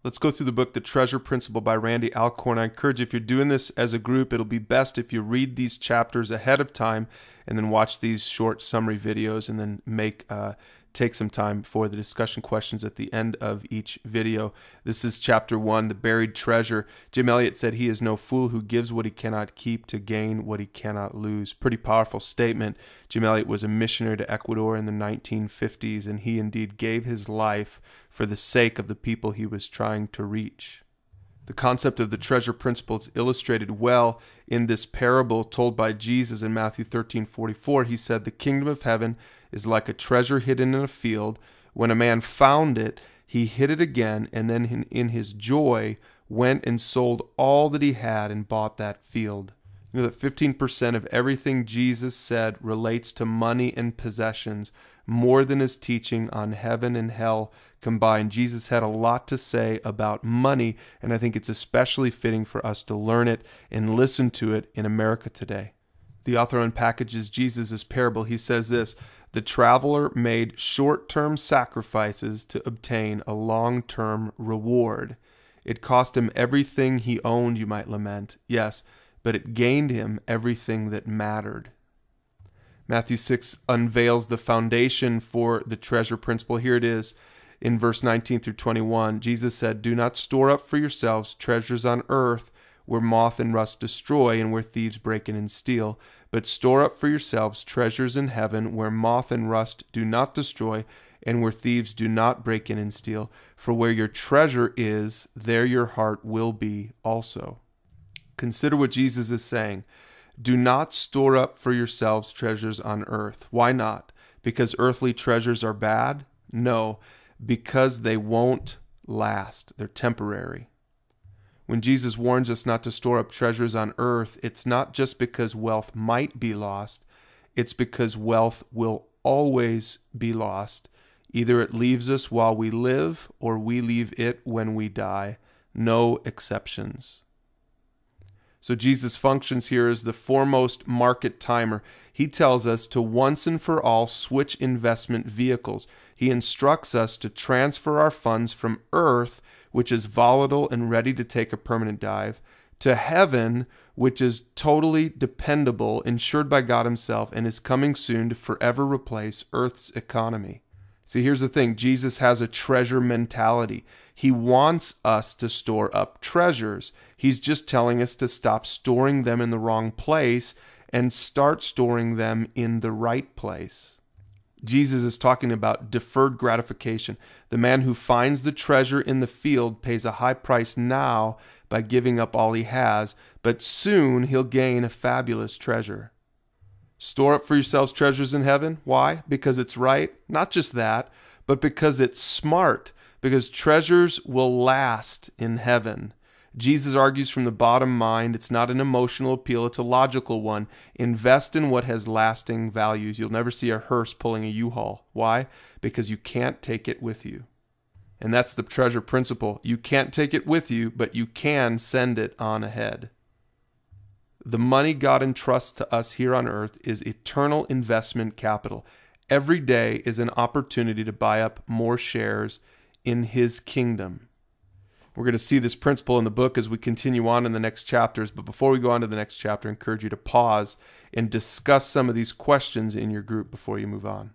Let's go through the book, The Treasure Principle by Randy Alcorn. I encourage you, if you're doing this as a group, it'll be best if you read these chapters ahead of time and then watch these short summary videos and then take some time for the discussion questions at the end of each video. This is chapter 1, The Buried Treasure. Jim Elliot said, "He is no fool who gives what he cannot keep to gain what he cannot lose." Pretty powerful statement. Jim Elliot was a missionary to Ecuador in the 1950s, and he indeed gave his life for the sake of the people he was trying to reach. The concept of the treasure principle is illustrated well in this parable told by Jesus in Matthew 13:44. He said, "The kingdom of heaven is like a treasure hidden in a field. When a man found it, he hid it again, and then in his joy went and sold all that he had and bought that field." You know that 15% of everything Jesus said relates to money and possessions, more than his teaching on heaven and hell combined. Jesus had a lot to say about money, and I think it's especially fitting for us to learn it and listen to it in America today. The author unpackages Jesus' parable. He says this: "The traveler made short-term sacrifices to obtain a long-term reward. It cost him everything he owned," you might lament. Yes, but it gained him everything that mattered. Matthew 6 unveils the foundation for the treasure principle. Here it is in verse 19 through 21. Jesus said, "Do not store up for yourselves treasures on earth, where moth and rust destroy and where thieves break in and steal. But store up for yourselves treasures in heaven, where moth and rust do not destroy and where thieves do not break in and steal. For where your treasure is, there your heart will be also." Consider what Jesus is saying. Do not store up for yourselves treasures on earth. Why not? Because earthly treasures are bad? No, because they won't last. They're temporary. When Jesus warns us not to store up treasures on earth, it's not just because wealth might be lost. It's because wealth will always be lost. Either it leaves us while we live, or we leave it when we die. No exceptions. So Jesus functions here as the foremost market timer. He tells us to once and for all switch investment vehicles. He instructs us to transfer our funds from earth, which is volatile and ready to take a permanent dive, to heaven, which is totally dependable, insured by God himself, and is coming soon to forever replace earth's economy. See, here's the thing. Jesus has a treasure mentality. He wants us to store up treasures. He's just telling us to stop storing them in the wrong place and start storing them in the right place. Jesus is talking about deferred gratification. The man who finds the treasure in the field pays a high price now by giving up all he has, but soon he'll gain a fabulous treasure. Store up for yourselves treasures in heaven. Why? Because it's right. Not just that, but because it's smart. Because treasures will last in heaven. Jesus argues from the bottom mind. It's not an emotional appeal. It's a logical one. Invest in what has lasting values. You'll never see a hearse pulling a U-Haul. Why? Because you can't take it with you. And that's the treasure principle. You can't take it with you, but you can send it on ahead. The money God entrusts to us here on earth is eternal investment capital. Every day is an opportunity to buy up more shares in his kingdom. We're going to see this principle in the book as we continue on in the next chapters. But before we go on to the next chapter, I encourage you to pause and discuss some of these questions in your group before you move on.